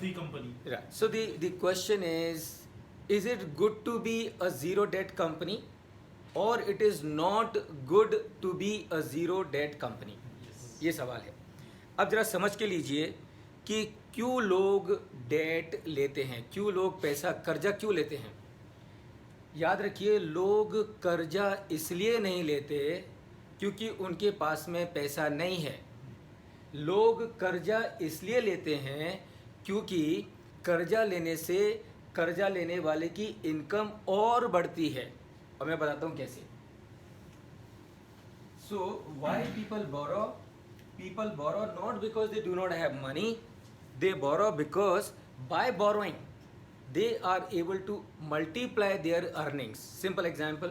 the company. Right. So the question is it good to be a zero debt company or it is not good to be a zero debt company? ये सवाल है. अब जरा समझ के लीजिए कि क्यों लोग डेट लेते हैं, क्यों लोग पैसा कर्जा क्यों लेते हैं. याद रखिए, लोग कर्जा इसलिए नहीं लेते क्योंकि उनके पास में पैसा नहीं है. लोग कर्जा इसलिए लेते हैं क्योंकि कर्जा लेने से कर्जा लेने वाले की इनकम और बढ़ती है. और मैं बताता हूँ कैसे. So why people borrow not because they do not have money, they borrow because by borrowing they are able to multiply their earnings. Simple example,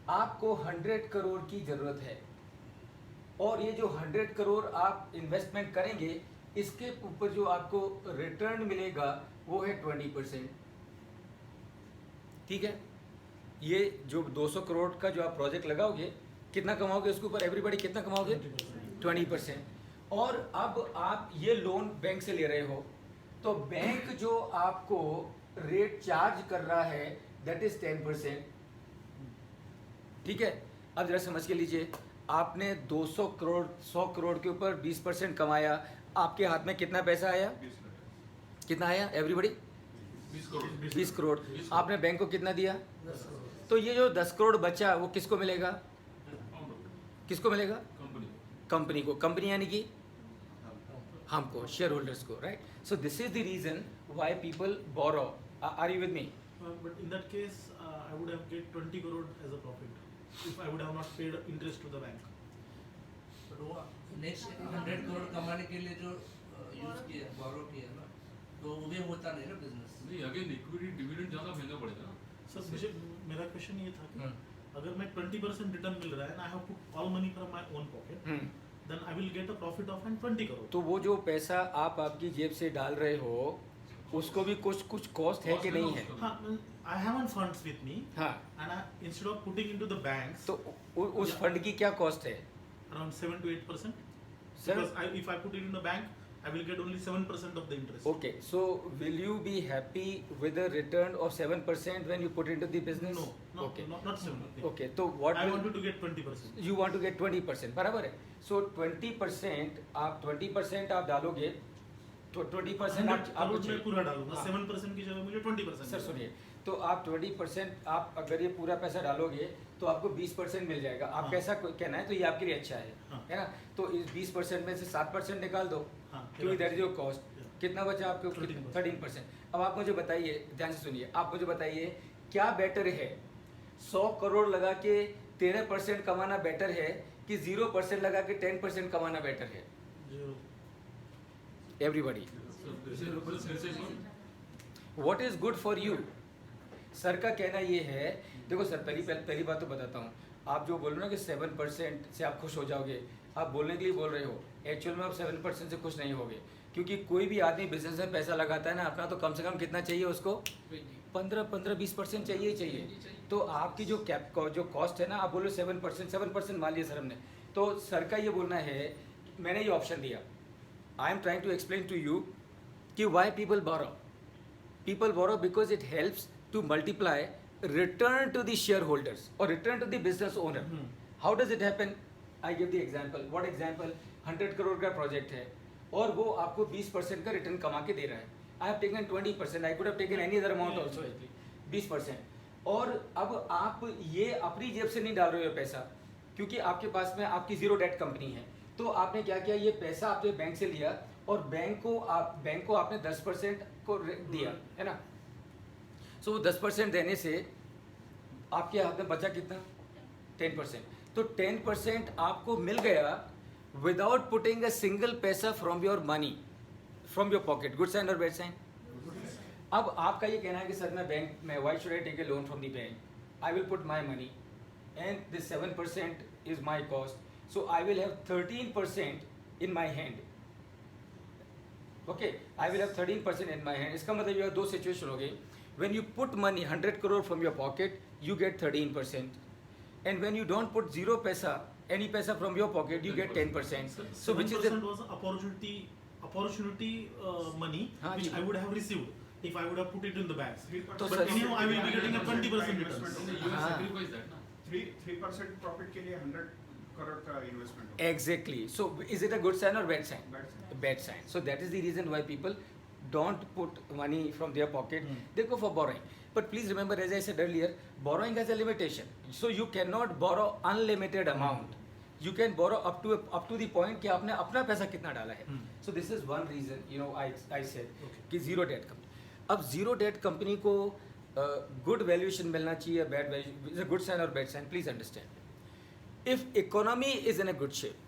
आपको 100 करोड़ की ज़रूरत है और ये जो 100 करोड़ आप इन्वेस्टमेंट करेंगे इसके ऊपर जो आपको रिटर्न मिलेगा वो है 20%. ठीक है. ये जो 200 करोड़ का जो आप प्रोजेक्ट लगाओगे कितना कमाओगे उसके ऊपर एवरीबॉडी कितना कमाओगे 20%. और अब आप ये लोन बैंक से ले रहे हो तो बैंक जो आपको रेट चार्ज कर रहा है दैट इज 10%. ठीक है. अब जरा समझ के लीजिए, आपने 200 करोड़ 100 करोड़ के ऊपर 20% कमाया, आपके हाथ में कितना पैसा आया, कितना आया एवरीबॉडी 20 करोड़. आपने बैंक को कितना दिया, तो ये जो 10 करोड़ बचा वो किसको मिलेगा, किसको मिलेगा, कंपनी को. कंपनी यानी कि हमको, शेयर होल्डर्स को. Right. So this is the reason why people borrow. Are you with me? But in that case, I would have get 20 crore as a profit if I would have not paid interest to the bank. But वो next 100 crore कमाने के लिए जो use किया बोरो किया ना, तो वो भी होता नहीं ना बिजनेस. नहीं, अगेन इक्विटी डिविडेंड ज़्यादा महंगा पड़ेगा. सर मुझे मेरा क्वेश्चन ये था कि अगर मैं 20% रिटर्न मिल रहा है and I have put all money from my own pocket, then I will get a profit of 20 crore. तो वो जो पैसा आप आपकी जेब से डाल रहे हो उसको भी कुछ कॉस्ट है कि नहीं है. हाँ, I haven't funds with me. हाँ. And instead of putting into the banks, तो उस फंड की क्या कॉस्ट है? around 7 to 8%. Sir, Because if I put it in the bank, I will get only 7% of the interest. okay, so will you be happy with a return of 7% when you put into the business? No, Okay. not 7. Okay, तो what I will- wanted to get 20%. you want to get 20%, बराबर है. So 20% आप 20% आप डालोगे तो 20% आप करोड़ में पूरा डालूंगा. हाँ. 7% की जगह मुझे 20%. सर सुनिए, तो आप 20% आप अगर ये पूरा पैसा डालोगे तो आपको 20% मिल जाएगा. आप हाँ. कैसा कहना है तो ये आपके लिए अच्छा है. हाँ. है ना. तो इस 20% में से 7% निकाल दो हाँ, क्योंकि that is your cost. Yeah. कितना बचा आपके 13%. 13%. अब आप मुझे बताइए, ध्यान से सुनिए, आप मुझे बताइए क्या बेटर है, 100 करोड़ लगा के 13% कमाना बेटर है कि 0% लगा के 10% कमाना बेटर है? Zero. Everybody, what is good for you? Sir का कहना ये है, देखो सर, पहली बात तो बताता हूँ. आप जो बोल रहे हो ना कि 7% से आप खुश हो जाओगे, आप बोलने के लिए बोल रहे हो, एक्चुअल में आप 7% से खुश नहीं होगे. क्योंकि कोई भी आदमी बिजनेस में पैसा लगाता है ना अपना, तो कम से कम कितना चाहिए उसको, 15-20% चाहिए ही चाहिए. तो आपकी जो कॉस्ट है ना, आप बोलो 7% मान लिया सर हमने, तो सर का ये बोलना है, मैंने ये ऑप्शन दिया. I am trying to explain to you कि why people borrow. People borrow because it helps to multiply return to the shareholders or return to the business owner. How does it happen? I give the example. What example? 100 crore का project है और वो आपको 20% का return कमा के दे रहा है. I have taken 20%. I could have taken any other amount also. 20%. और अब आप ये अपनी जेब से नहीं डाल रहे हो पैसा, क्योंकि आपके पास में आपकी जीरो डेट कंपनी है. तो आपने क्या किया, ये पैसा आपने बैंक से लिया और बैंक को आपने 10% को दिया, है ना. सो वो 10% देने से आपके हाथ में बचा कितना, 10%. तो 10% आपको मिल गया विदाउट पुटिंग अ सिंगल पैसा from your money, from your pocket. Good sign और बैड साइन? अब आपका ये कहना है कि सर मैं बैंक में, why should I take a loan from the bank, I will put my money and this 7% is my cost, so I will have 13% in my hand. Okay, I will have 13% in my hand. इसका मतलब ये दो situation हो गई. When you put money 100 crore from your pocket, you get 13%. And when you don't put any paisa from your pocket, you get 10%. So which is the was opportunity opportunity money हाँ which जी। I would have received if I would have put it in the banks. तो But sir- anyhow, I will be getting a 20% return. You have हाँ। sacrificed that ना. 3% profit के लिए 100 करोड़ का investment Exactly. So is it a good sign or bad sign? Bad sign. Bad sign. So that is the reason why people don't put money from their pocket. Hmm. They go for borrowing. But please remember, as I said earlier, borrowing has a limitation. So you cannot borrow unlimited amount. You can borrow up to the point कि आपने अपना पैसा कितना डाला है. Hmm. So this is one reason, you know, I said Okay. कि zero debt company. अब zero debt company को good valuation मिलना चाहिए, bad valuation is a good sign or bad sign. Please understand. If economy is in a good shape,